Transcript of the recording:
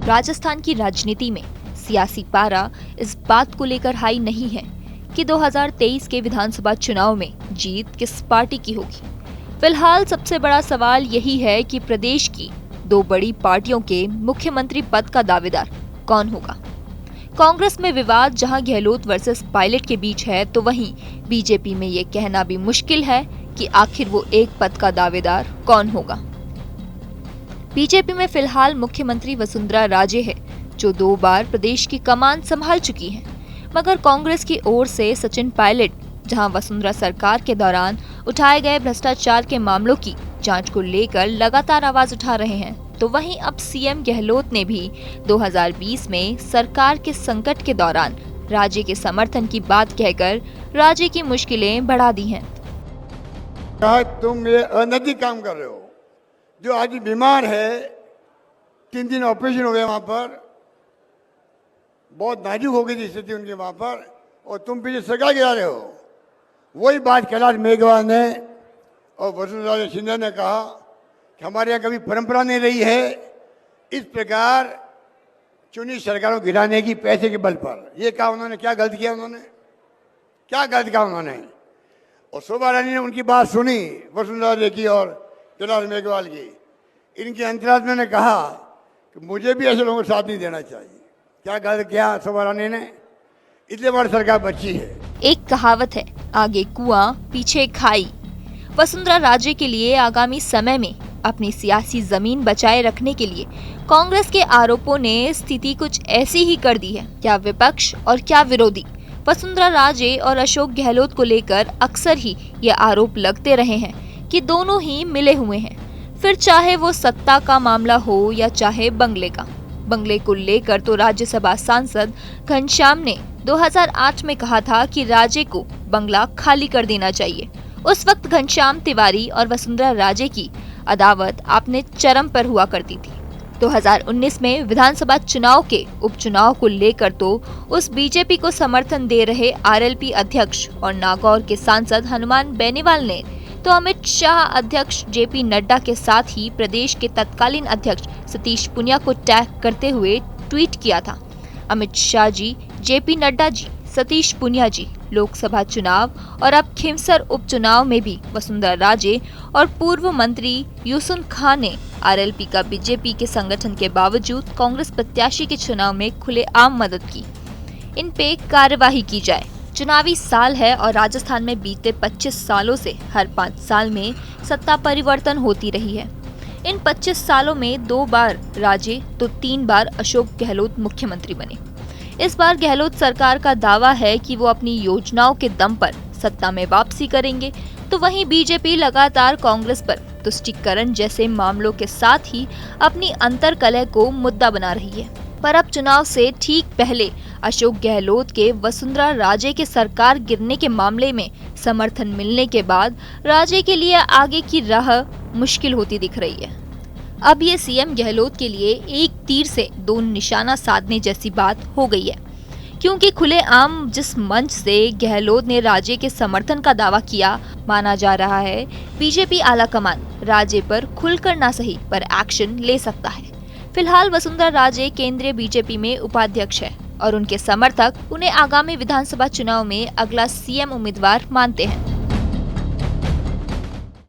राजस्थान की राजनीति में सियासी पारा इस बात को लेकर हाई नहीं है कि 2023 के विधानसभा चुनाव में जीत किस पार्टी की होगी। फिलहाल सबसे बड़ा सवाल यही है कि प्रदेश की दो बड़ी पार्टियों के मुख्यमंत्री पद का दावेदार कौन होगा। कांग्रेस में विवाद जहां गहलोत वर्सेस पायलट के बीच है, तो वहीं बीजेपी में ये कहना भी मुश्किल है कि आखिर वो एक पद का दावेदार कौन होगा। बीजेपी में फिलहाल मुख्यमंत्री वसुंधरा राजे है, जो 2 बार प्रदेश की कमान संभाल चुकी हैं। मगर कांग्रेस की ओर से सचिन पायलट, जहां वसुंधरा सरकार के दौरान उठाए गए भ्रष्टाचार के मामलों की जांच को लेकर लगातार आवाज उठा रहे हैं, तो वहीं अब सीएम गहलोत ने भी 2020 में सरकार के संकट के दौरान राजे के समर्थन की बात कहकर राजे की मुश्किलें बढ़ा दी हैं। कहा तुम ये अनैतिक काम कर रहे हो। जो आज बीमार है, 3 दिन ऑपरेशन हो गया वहां पर, बहुत नाजुक हो गई थी स्थिति उनके वहां पर, और तुम पीछे सरकार गिरा रहे हो। वही बात कैलाश मेघवाल ने और वसुंधरा सिंधिया ने कहा कि हमारे यहाँ कभी परंपरा नहीं रही है इस प्रकार चुनी सरकारों को गिराने की पैसे के बल पर। ये कहा उन्होंने, क्या गलत किया उन्होंने, क्या गलत कहा उन्होंने। और शोभा रानी ने उनकी बात सुनी, वसुंधरा जी की और कैलाश मेघवाल की। इनके अंतरात्मा ने कहा कि मुझे भी ऐसे लोगों को साथ नहीं देना चाहिए। क्या गलत किया शोभा रानी ने, इसलिए हमारी सरकार बची है। एक कहावत है, आगे कुआं पीछे खाई। वसुंधरा राजे के लिए आगामी समय में अपनी सियासी जमीन बचाए रखने के लिए कांग्रेस के आरोपों ने स्थिति कुछ ऐसी ही कर दी है। क्या विपक्ष और क्या विरोधी, वसुंधरा राजे और अशोक गहलोत को लेकर अक्सर ही ये आरोप लगते रहे हैं कि दोनों ही मिले हुए हैं। फिर चाहे वो सत्ता का मामला हो या चाहे बंगले का। बंगले को लेकर तो राज्यसभा सांसद घनश्याम ने 2008 में कहा था कि राजे को बंगला खाली कर देना चाहिए। उस वक्त घनश्याम तिवारी और वसुंधरा राजे की अदावत अपने चरम पर हुआ करती थी। 2019 में विधानसभा चुनाव के उपचुनाव को लेकर तो उस बीजेपी को समर्थन दे रहे आरएलपी अध्यक्ष और नागौर के सांसद हनुमान बेनीवाल ने तो अमित शाह अध्यक्ष जेपी नड्डा के साथ ही प्रदेश के तत्कालीन अध्यक्ष सतीश पुनिया को टैग करते हुए ट्वीट किया था। अमित शाह जी, जेपी नड्डा जी, सतीश पुनिया जी, लोकसभा चुनाव और अब खिमसर उपचुनाव में भी वसुंधरा राजे और पूर्व मंत्री यूसुन खान ने आरएलपी का बीजेपी के संगठन के बावजूद कांग्रेस प्रत्याशी के चुनाव में खुलेआम मदद की। इन पे कार्यवाही की जाए। चुनावी साल है और राजस्थान में बीते 25 सालों से हर 5 साल में सत्ता परिवर्तन होती रही है। इन 25 सालों में 2 बार राजे तो 3 बार अशोक गहलोत मुख्यमंत्री बने। इस बार गहलोत सरकार का दावा है कि वो अपनी योजनाओं के दम पर सत्ता में वापसी करेंगे, तो वहीं बीजेपी लगातार कांग्रेस पर तुष्टीकरण जैसे मामलों के साथ ही अपनी अंतर्कलह को मुद्दा बना रही है। पर अब चुनाव से ठीक पहले अशोक गहलोत के वसुंधरा राजे के सरकार गिरने के मामले में समर्थन मिलने के बाद राजे के लिए आगे की राह मुश्किल होती दिख रही है। अब ये सीएम गहलोत के लिए एक तीर से 2 निशाना साधने जैसी बात हो गई है, क्योंकि खुलेआम जिस मंच से गहलोत ने राजे के समर्थन का दावा किया, माना जा रहा है बीजेपी आलाकमान राजे पर खुलकर ना सही पर एक्शन ले सकता है। फिलहाल वसुंधरा राजे केंद्रीय बीजेपी में उपाध्यक्ष है और उनके समर्थक उन्हें आगामी विधानसभा चुनाव में अगला सीएम उम्मीदवार मानते हैं।